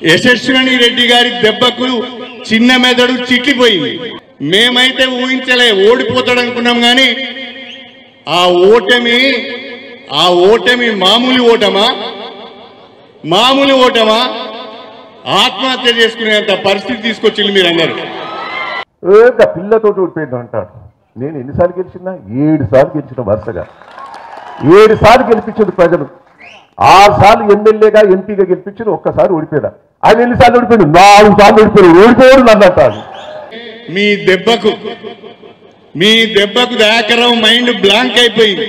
యశస్విని రెడ్డి గారి దెబ్బకు చిన్న మెదడు చిట్లిపోయింది. మేమైతే ఊహించలే ఓడిపోతాడు అనుకున్నాం కానీ ఆ ఓటమి మామూలు ఓటమా ఆత్మహత్య చేసుకునేంత పరిస్థితి తీసుకొచ్చింది మీరందరూ. పిల్లతో ఓడిపోయింది అంటారు. నేను ఎన్నిసార్లు గెలిచినా 7 సార్లు గెలిచిన వరుసగా 7 సార్లు గెలిపించింది ప్రజలు. 6 సార్లు ఎమ్మెల్యేగా ఎంపీగా గెలిపించిన ఒక్కసారి ఓడిపోయాడు. ఆయన ఎన్నిసార్లు ఓడిపోయాడు? 4 సార్లు ఓడిపోయాడు నన్ను అంటారు. మీ దెబ్బకు దయాకరావు మైండ్ బ్లాంక్ అయిపోయింది.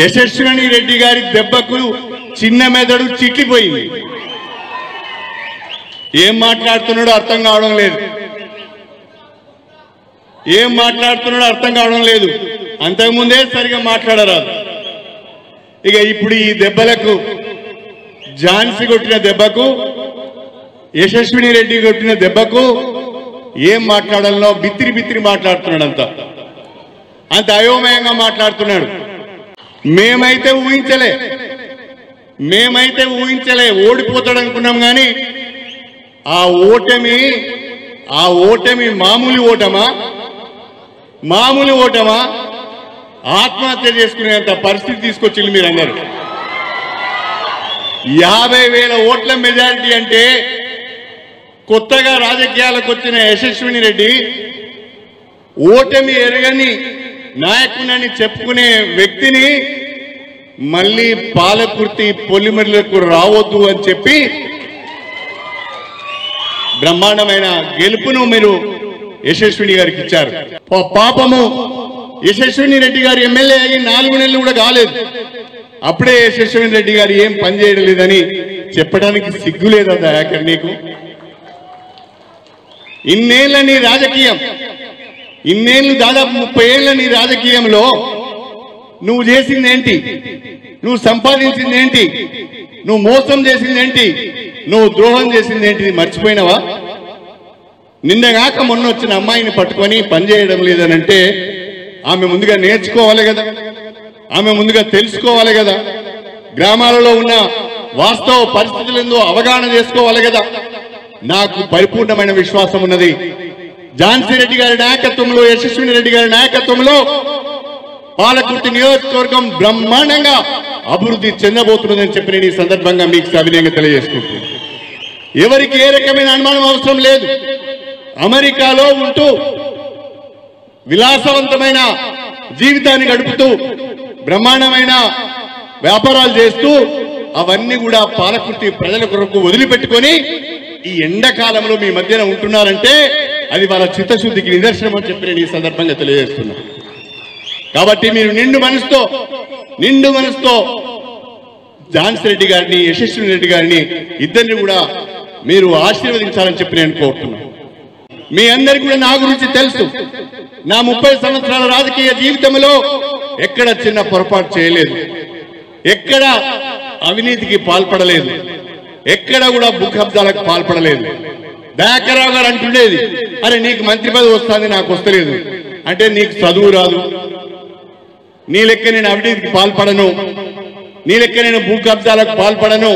యశస్విని రెడ్డి గారి దెబ్బకు చిన్న మెదడు చిట్లిపోయింది. ఏం మాట్లాడుతున్నాడో అర్థం కావడం లేదు. అంతకుముందే సరిగా మాట్లాడరాదు. ఇక ఇప్పుడు ఈ దెబ్బలకు ఝాన్సీ కొట్టిన దెబ్బకు యశస్విని రెడ్డి కొట్టిన దెబ్బకు ఏం మాట్లాడాలో బిత్తిరి మాట్లాడుతున్నాడు. అంత అయోమయంగా మాట్లాడుతున్నాడు. మేమైతే ఊహించలే ఓడిపోతాడు అనుకున్నాం కానీ ఆ ఓటమి మామూలు ఓటమా ఆత్మహత్య చేసుకునేంత పరిస్థితి తీసుకొచ్చింది మీరందరూ. 50,000 ఓట్ల మెజారిటీ అంటే కొత్తగా రాజకీయాలకు వచ్చిన యశస్విని రెడ్డి ఓటమి ఎరగని నాయకునని చెప్పుకునే వ్యక్తిని మళ్ళీ పాలకుర్తి పొలిమర్లకు రావద్దు అని చెప్పి బ్రహ్మాండమైన గెలుపును మీరు యశస్విని గారికి ఇచ్చారు. పాపము యశస్విని రెడ్డి గారు ఎమ్మెల్యే అయ్యి 4 నెలలు కూడా కాలేదు. అప్పుడే యశస్విని రెడ్డి గారు ఏం పని చేయడం లేదని చెప్పడానికి సిగ్గులేదా దయాకర్ నీకు? ఇన్నేళ్ల నీ రాజకీయం, ఇన్నేళ్లు దాదాపు 30 ఏళ్ల నీ రాజకీయంలో నువ్వు చేసిందేంటి? నువ్వు సంపాదించిందేంటి? నువ్వు మోసం చేసిందేంటి? నువ్వు ద్రోహం చేసిందేంటి? మర్చిపోయినావా? నిన్నగాక మొన్న వచ్చిన అమ్మాయిని పట్టుకొని పనిచేయడం లేదనంటే ఆమె ముందుగా నేర్చుకోవాలి కదా, ఆమె ముందుగా తెలుసుకోవాలి కదా, గ్రామాలలో ఉన్న వాస్తవ పరిస్థితులందో అవగాహన చేసుకోవాలి కదా. నాకు పరిపూర్ణమైన విశ్వాసం ఉన్నది. ఝాన్సీ రెడ్డి గారి నాయకత్వంలో, యశస్విని రెడ్డి గారి నాయకత్వంలో పాలకుర్తి నియోజకవర్గం బ్రహ్మాండంగా అభివృద్ధి చెందబోతున్నదని చెప్పి నేను ఈ సందర్భంగా మీకు సవినయంగా తెలియజేసుకుంటున్నాను. ఎవరికి ఏ రకమైన అనుమానం అవసరం లేదు. అమెరికాలో ఉంటూ విలాసవంతమైన జీవితాన్ని గడుపుతూ బ్రహ్మాండమైన వ్యాపారాలు చేస్తూ అవన్నీ కూడా పాలకుర్తి ప్రజల కొరకు వదిలిపెట్టుకొని ఈ ఎండాకాలంలో మీ మధ్యన ఉంటున్నారంటే అది వాళ్ళ చిత్తశుద్ధికి నిదర్శనం అని చెప్పి నేను ఈ సందర్భంగా తెలియజేస్తున్నాను. కాబట్టి మీరు నిండు మనసుతో ఝాన్సీ రెడ్డి గారిని, యశస్విని రెడ్డి గారిని ఇద్దరిని కూడా మీరు ఆశీర్వదించాలని చెప్పి నేను కోరుతున్నాను. మీ అందరికీ కూడా నా గురించి తెలుసు. నా 30 సంవత్సరాల రాజకీయ జీవితంలో ఎక్కడ చిన్న పొరపాటు చేయలేదు, ఎక్కడ అవినీతికి పాల్పడలేదు, ఎక్కడ కూడా భూ కబ్జాలకు పాల్పడలేదు. దయాకరావు గారు అంటుండేది, అరే నీకు మంత్రి పదవి వస్తుంది, నాకు వస్తలేదు అంటే నీకు చదువు రాదు, నీ లెక్క నేను అవినీతికి పాల్పడను, నీ లెక్క నేను భూ కబ్జాలకు పాల్పడను,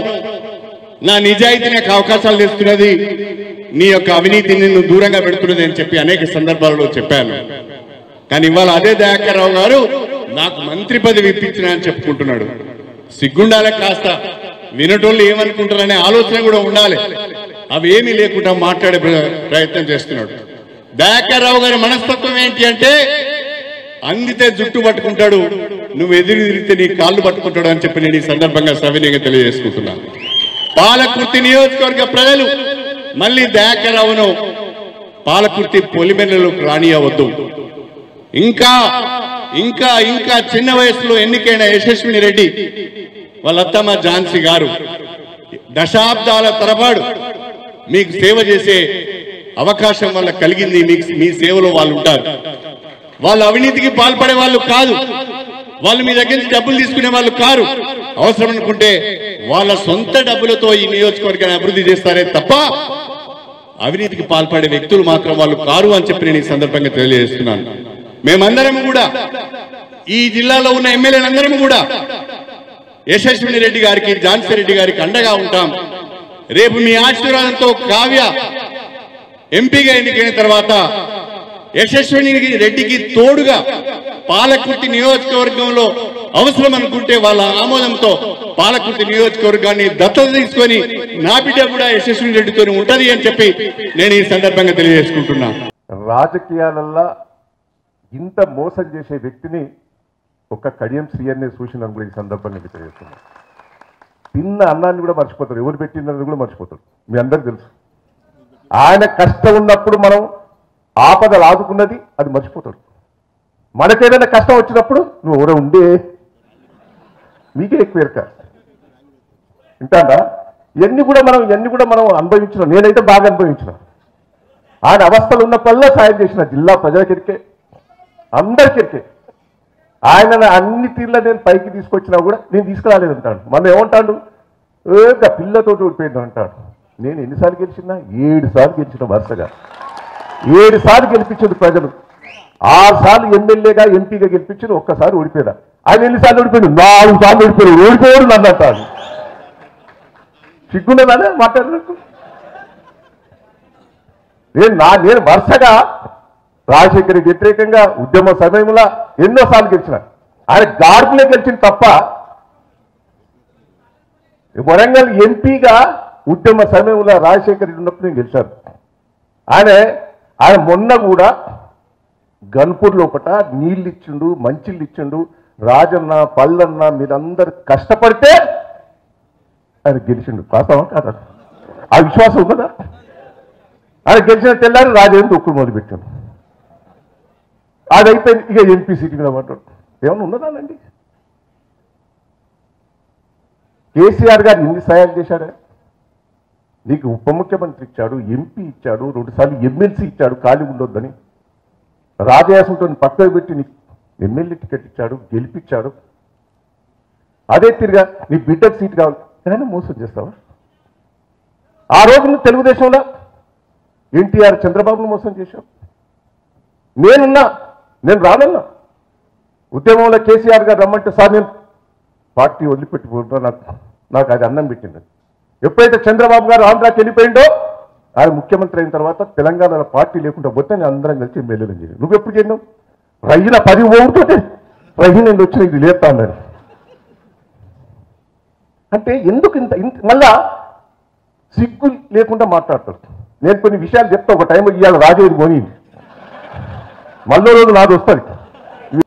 నా నిజాయితీ నాకు అవకాశాలు తెస్తున్నది, నీ యొక్క అవినీతిని నిన్ను దూరంగా పెడుతున్నది అని చెప్పి అనేక సందర్భాలలో చెప్పాను. కానీ ఇవాళ అదే దయాకర్రావు గారు నాకు మంత్రి పదవి ఇప్పించిన అని చెప్పుకుంటున్నాడు. సిగ్గుండాలే, కాస్త వినటోళ్ళు ఏమనుకుంటారనే ఆలోచన కూడా ఉండాలి. అవి ఏమీ లేకుండా మాట్లాడే ప్రయత్నం చేస్తున్నాడు. దయాకర్రావు గారి మనస్తత్వం ఏంటి అంటే అందితే జుట్టు పట్టుకుంటాడు, నువ్వు ఎదురు తిరిగితే నీ కాళ్ళు పట్టుకుంటాడు అని చెప్పి నేను ఈ సందర్భంగా సవినయంగా తెలియజేసుకుంటున్నాను. పాలకుర్తి నియోజకవర్గ ప్రజలు మళ్ళీ దయాకర్రావును పాలకుర్తి పొలిమేరలకు రానియవద్దు. ఇంకా ఇంకా ఇంకా చిన్న వయసులో ఎన్నికైన యశస్విని రెడ్డి వాళ్ళ అత్తమ్మ ఝాన్సీ గారు దశాబ్దాల తరబడి మీకు సేవ చేసే అవకాశం వల్ల కలిగింది. మీ సేవలో వాళ్ళు ఉంటారు. వాళ్ళు అవినీతికి పాల్పడే వాళ్ళు కాదు, వాళ్ళు మీ దగ్గర నుంచి డబ్బులు తీసుకునే వాళ్ళు కారు. అవసరం అనుకుంటే వాళ్ళ సొంత డబ్బులతో ఈ నియోజకవర్గాన్ని అభివృద్ధి చేస్తారే తప్ప అవినీతికి పాల్పడే వ్యక్తులు మాత్రం వాళ్ళు కారు అని చెప్పి నేను ఈ సందర్భంగా తెలియజేస్తున్నాను. మేమందరం కూడా ఈ జిల్లాలో ఉన్న ఎమ్మెల్యేలందరం కూడా యశస్విని రెడ్డి గారికి, ఝాన్సీ రెడ్డి గారికి అండగా ఉంటాం. రేపు మీ ఆశీర్వాదంతో కావ్య ఎంపీగా ఎన్నికైన తర్వాత యశస్విని రెడ్డికి తోడుగా పాలకుర్తి నియోజకవర్గంలో అవసరం అనుకుంటే వాళ్ళ ఆమోదంతో పాలకుర్తి నియోజకవర్గాన్ని దత్తత తీసుకొని నా బిడ్డ కూడా యశస్విని రెడ్డితో ఉంటది అని చెప్పి నేను ఈ సందర్భంగా తెలియజేసుకుంటున్నా. రాజకీయాలల్లో ఇంత మోసం చేసే వ్యక్తిని ఒక్క కడియం శ్రీయన్నే సూచనను కూడా ఈ సందర్భంగా తెలియజేస్తున్నాను. తిన్న అన్నాన్ని కూడా మర్చిపోతారు, ఎవరు పెట్టిందని కూడా మర్చిపోతారు. మీ అందరికి తెలుసు. ఆయన కష్టం ఉన్నప్పుడు మనం ఆపదలు ఆదుకున్నది అది మర్చిపోతాడు. మనకేదైనా కష్టం వచ్చినప్పుడు నువ్వు ఎవరో ఉండే మీకే ఎక్కువ ఎరక వింటాడా. ఇవన్నీ కూడా మనం అనుభవించినాం. నేనైతే బాగా అనుభవించిన. ఆయన అవస్థలు ఉన్నప్పుడల్లా సాయం చేసిన జిల్లా ప్రజలకెరికే, అందరికెరికే. ఆయన అన్ని తీర్ల నేను పైకి తీసుకొచ్చినా కూడా నేను తీసుకురాలేదు అంటాడు. మనం ఏమంటాడు, ఏక పిల్లతో ఓడిపోయింది అంటాడు. నేను ఎన్నిసార్లు గెలిచినా 7 సార్లు గెలిచిన వరుసగా. 7 సార్లు గెలిపించింది ప్రజలు. 6 సార్లు ఎమ్మెల్యేగా ఎంపీగా గెలిపించింది, ఒక్కసారి ఓడిపోయాడు. ఆయన ఎన్నిసార్లు ఓడిపోయాడు? 4 సార్లు ఓడిపోయాడు. ఓడిపోయాడు నన్ను అంటాడు. సిగ్గున్నదానే మాట్లాడలేదు. నేను వరుసగా రాజశేఖర్ వ్యతిరేకంగా ఉద్యమ సమయంలో ఎన్నోసార్లు గెలిచిన. ఆయన గాడుపులే గెలిచింది తప్ప వరంగల్ ఎంపీగా ఉద్యమ సమయంలో రాజశేఖర్ ఉన్నప్పుడు నేను గెలిచాను. ఆయన మొన్న కూడా గన్పూర్ లోపల నీళ్ళు ఇచ్చిండు, మంచిళ్ళు ఇచ్చిండు. రాజన్న, పల్లన్న మీరందరూ కష్టపడితే ఆయన గెలిచిండు. వాస్తవం కాదా? ఆ విశ్వాసం ఉన్నదా? ఆయన గెలిచిన తెల్లారి రాజేంద్ర ఒక్కడు మొదలుపెట్టాడు. అదైపోయింది. ఇక ఎంపీ సీటు మీద పడ్డాడు. ఏమన్నా ఉన్నదానండి? కేసీఆర్ గారు ఇన్ని సహాయాలు చేశాడా? నీకు ఉప ముఖ్యమంత్రి ఇచ్చాడు, ఎంపీ ఇచ్చాడు, 2 సార్లు ఎమ్మెల్సీ ఇచ్చాడు ఖాళీ ఉండొద్దని. రాజయాసంతో పక్కకు పెట్టి నీకు ఎమ్మెల్యే టికెట్ ఇచ్చాడు, గెలిపించాడు. అదే తిరిగా నీ బిడ్డకు సీట్ కావాలి కానీ మోసం చేస్తావా? ఆ రోజు నువ్వు తెలుగుదేశంలో ఎన్టీఆర్, చంద్రబాబును మోసం చేశావు. నేను రానన్నా. ఉద్యమంలో కేసీఆర్ గారు రమ్మంటే సార్ నేను పార్టీ వదిలిపెట్టిపోతా, నాకు అది అన్నం పెట్టింది. ఎప్పుడైతే చంద్రబాబు గారు ఆంధ్రాకి వెళ్ళిపోయిండో ఆయన ముఖ్యమంత్రి అయిన తర్వాత తెలంగాణలో పార్టీ లేకుండా పోతే నేను అందరం కలిసి ఎమ్మెల్యేలు చేయాలి. నువ్వు ఎప్పుడు చేసినావు? రయ్యిన 10 ఓటుతోటే రయ్యి నేను వచ్చిన ఇది లేపుతా అన్నాడు. అంటే ఎందుకు ఇంత మళ్ళా సిగ్గు లేకుండా మాట్లాడతారు. నేను కొన్ని విషయాలు చెప్తా. ఒక టైం ఇవాళ రాజేది పోనీ మళ్ళీ రోజు నాది వస్తుంది.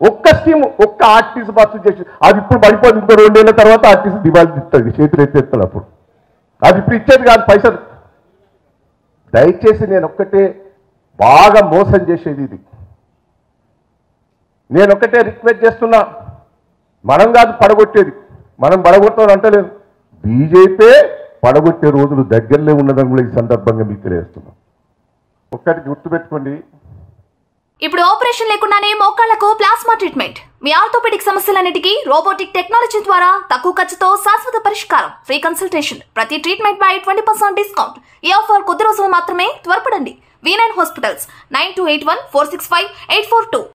ఒక్క స్కీమ్, ఒక్క ఆర్టీసీ బస్సు చేసి అది ఇప్పుడు పడిపోతుంది. ఇంకో 2 ఏళ్ళ తర్వాత ఆర్టీసీ దివాళీ ఇస్తుంది, చేతులు ఎత్తేస్తాడు. అప్పుడు అది ఇప్పుడు ఇచ్చేది కాదు పైసలు. దయచేసి నేను ఒక్కటే బాగా మోసం చేసేది ఇది. నేను ఒక్కటే రిక్వెస్ట్ చేస్తున్నా, మనం కాదు పడగొట్టేది. మనం పడగొట్టాలని అంటలేదు, బీజేపీ పడగొట్టే రోజులు దగ్గరలో ఉన్నదని కూడా ఈ సందర్భంగా మీకు తెలియజేస్తున్నాం. ఒక్కటి గుర్తుపెట్టుకోండి, ఇప్పుడు ఆపరేషన్ లేకుండానే మోకాళ్లకు ప్లాస్మా ట్రీట్మెంట్. మీ ఆర్థోపెడిక్ సమస్యలన్నిటికీ రోబోటిక్ టెక్నాలజీ ద్వారా తక్కువ ఖర్చుతో శాశ్వత పరిష్కారం. Free consultation. ప్రతి ట్రీట్మెంట్ పై 20% డిస్కౌంట్. ఈ ఆఫర్ కొద్ది రోజులు మాత్రమే. త్వరపడండి. V9 hospitals 9281465842.